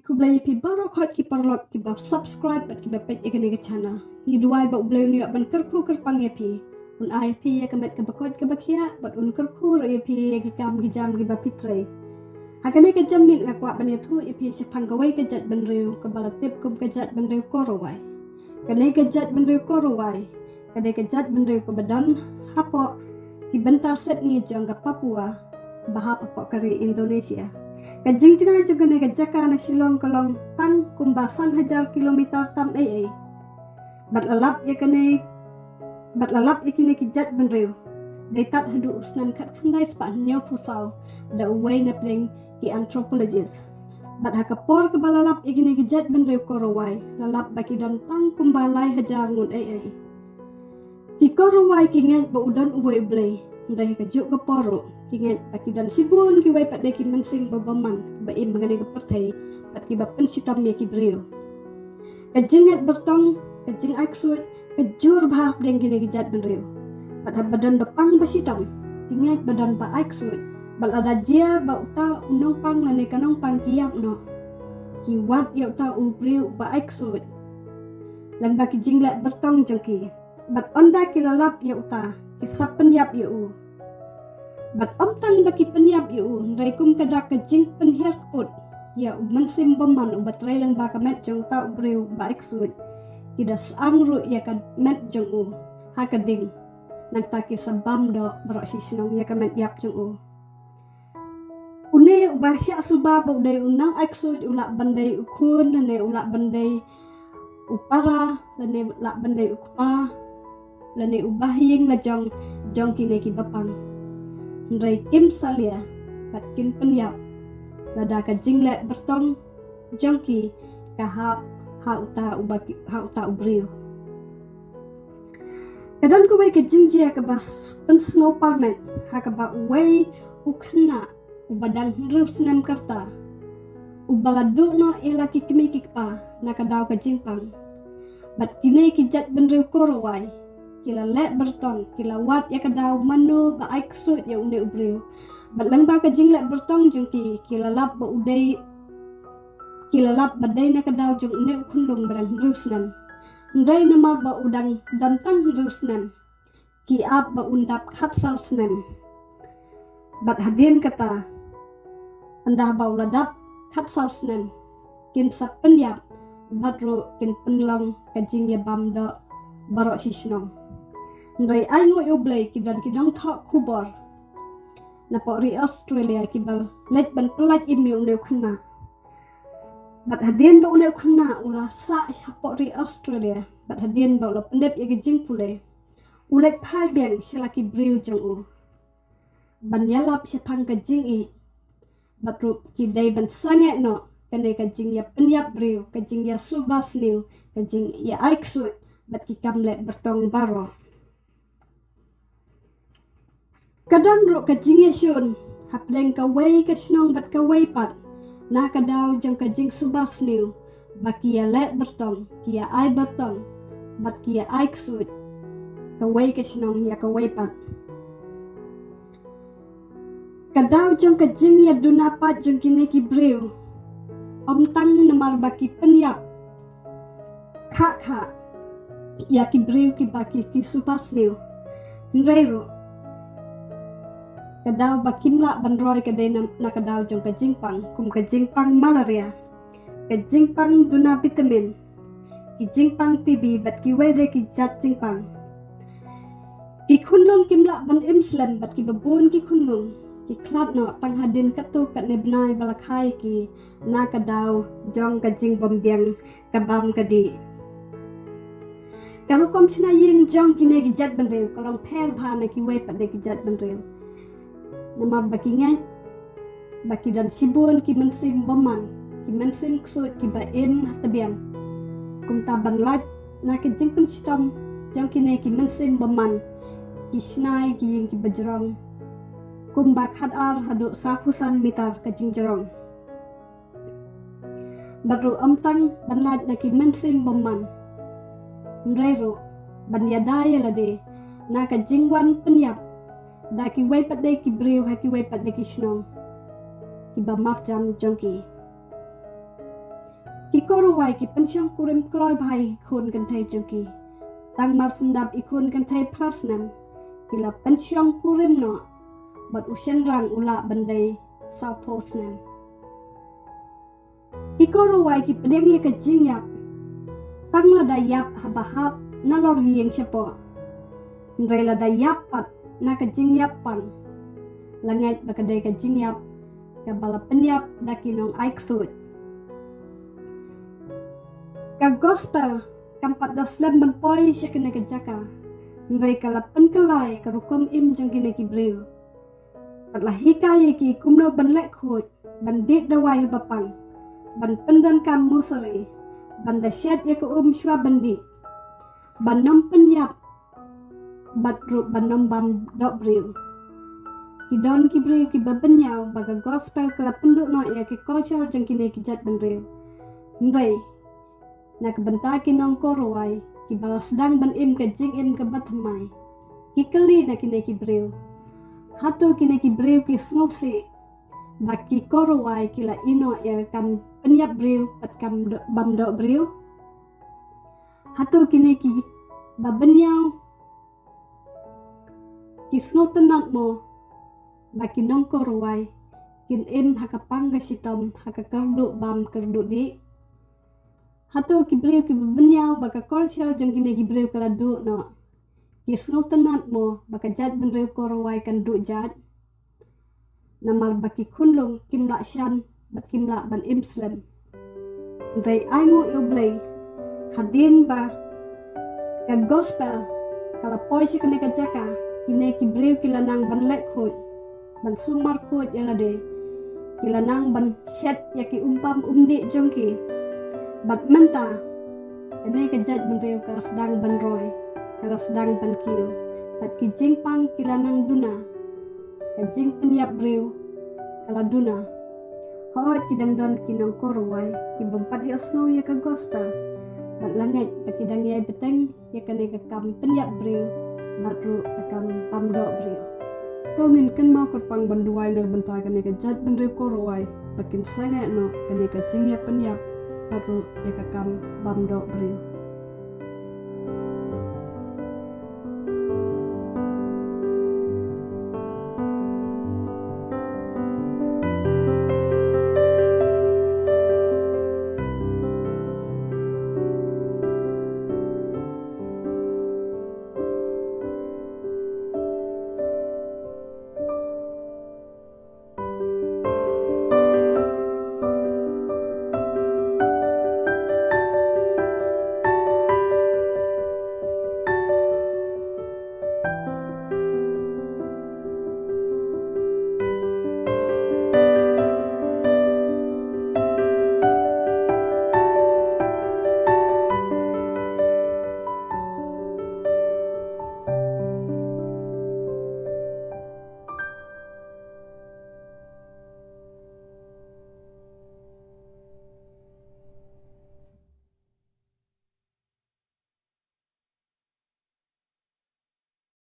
ku blay pi barokot ki parlot ki ba subscribe bat ki ba page ikane ke channel ni duai ba blay ni ban kerku kerpang ya pi un ai pi ya kamet ke bakot ke bakia bat un kerku ya pi ki kam ki jam ki ba pitre hakane ke jam min akwa ban ya thu ya pi sepang gawai ke jat ban riu ke balatip kum ke jat ban riu korowai kane ke jat ban riu korowai kane ke jat ban riu ke badan hapo ki bentar set ni jang ke Papua bahap apa kari Indonesia kajing jangan juga nega jaka na Shillong kalong tan kumbasan hajar kilometer tam ai batlalap ya kini kijat benriu dekat hadu usnan kat khandai spa nyau pusau da uway na pling ki anthropologist bat hakapor ke balalap ya kini kijat benriu korowai lalap baki dan tang kumbalai hajar ngun ai ki korowai ki ngai ba udan uway blay ndai ka juk ke poro kingat baki dan sibun ki wai pat deki mensing babaman ba im mangane ke pertai pat ki ba pensitam me ki brio kajingat bertong kajing aksut kejur bah deng gine ki jat benrio pat badan bapang basitam kingat badan ba aksut bal ada jia ba uta unong pang lane kanong pang kiyak no ki wat ya uta ubrio ba aksut lan ba ki jingla bertong jongki bat onda ki lalap ya uta kisah penyap yu bat omtang baki penyap yu raikum kada kajing penhiar put ya mensim beman ubat railang baka met jong ta ubreu ba eksud kidas angru ya kad met jong u hakading nang taki sabam do bro sisnong ya kamet yap jong u une ubasya suba bodai unang eksud ulak bandai ukun lane ulak bandai upara lane ulak bandai ukpa lane ubahing la jong kine ki bapang ndrai kim salia pat kim penyap lada ka jinglet bertong jongki ka ha uta ubriu kadon ko wai ka jingjia ka bas pen snow parment ha ka ba wai ukna ubadang ruf senam karta ubaladu no elaki kimi kikpa na ka daw ka jingpang bat kine ki jat benriu korowai kila lek bertong kila wat ya kadaw manu ba aiksut ya unde ubriu batlang ba ka jinglek bertong jungki kila lap badai na kadaw jung unde ukunlung barang rusnan ndai nama ba udang dantang rusnan ki ap ba undap khatsal snan bat hadin kata anda ba uladap khatsal snan kin sapenyap batro kin penlong kajing ya bamdo barok sisnong ndai ai ngoi ublai kidan kidang thak khubor na pori Australia kibal let ban pelat imi uneu khna bat hadien ba uneu khna ula sa pori Australia bat hadien ba lo pendep ya gijing pule ulet phai beng silaki briu jong u ban yalap sepang kajing i batru kidai ban sange no kane kajing ya penyap briu kajing ya subas niu kajing ya aiksut bat ki kamlet bertong baro kadang ro kajing yesun hapleng kawai kasnong bat kawai pat na kadaw jang kajing subas niu baki ya let bertong kia ai bertong bat kia ai ksut kawai kasnong ya kawai pat kadaw jang kajing ya dunapat jang kine ki briu omtang namar baki penyap kha ya ki briu ki baki ki subas niu nreiro kadaw bakimla banroy kadai na kadaw jong kajingpang kum kajingpang malaria kajingpang duna vitamin kijingpang TB bat ki wede ki jat jingpang ki khunlong kimla ban imslan bat ki babun ki khunlong ki klat no tang hadin katu kat nebnai balakai ki na kadaw jong kajing bombiang kabam kadi karukom sina ying jong kine ki jat banrew kalong pher bha na ki we pat de ki jat banrew namar bakingan baki dan sibun ki mensim baman ki mensim ksut ki ba im tabiam kum taban lat na ki jingpen sitam jong kine ki mensim baman ki snai ki ying ki bajrong kum ba khat ar hadu sakusan mitar ka jingjrong baru amtang banlat na ki mensim baman nrero banyadaya lade na ka jingwan penyap daki wai pat de ki briu haki wai pat de ki snong ki ba map jam jongki ki korowai ki pensyong kurim kloy bhai khun kan thai chuki tang mar sendap ikun kan thai plasnam kila pensyong kurim no bat usyan rang ula bandai South Post nam ki korowai ki pedeng ye ka jingyap tang la dayap habahat na lor yeng chapo ngai la dayap pat na ka jingyap pan langat bakadai ka jingyap ka bala penyap dakinong aiksut ka gospel kampat daslam benpoi siya kena kejaka ngai kala penkelai ka rukom im jong kene ki breu patlah hikaya ki kumno benlek khut bandit dawai bapang ban pendan kam musari ban dasyat ya ko shwa bandi ban nom penyap bat ru ban nom bam dok breu ki don ki breu ki babenyau baga gospel kala penduk no ya ki culture jong kene ki jat benreu ngai na kebentar ki nong korowai ki balas sedang ban im ke jing im ke batmai ki keli na kine ki breu hatu kine ki breu ki snosi baki korowai ki la ino ya kam penyap breu pat kam bam do breu hatu kine ki babenyau ki snotenat mo baki nong korowai kin im hakapang ga sitom hakakerdu bam kerdu di hatu ki breu ki benyau baka culture jong kine ki breu kala du no ki snotenat mo baka jat benreu korowai kan du jat namar baki kunlung kim la shan bat kim la ban imslam rei aingo yoblei hadin ba ka gospel kala poi si kene ka jaka kine ki breu kila nang ban lek khut ban sumar khut yala de kila nang ban chat ya ki umpam umdi jong ki bat menta ene ka jat benreu kala sedang benroy kala sedang ban kiu bat ki jingpang kila nang duna ka jing penyap breu kala duna hot ki dang don ki nang korowai ki bempat ya snow ya ka gospel bat langet baki dang ya beteng ya kane ka kam penyap breu bat ru akam pamdo breu tongin kan mau kerpang banduai le bentai kane ka jat benreu korowai bakin sangat no kane ka jing ya penyap baru dia kakam bam dok beri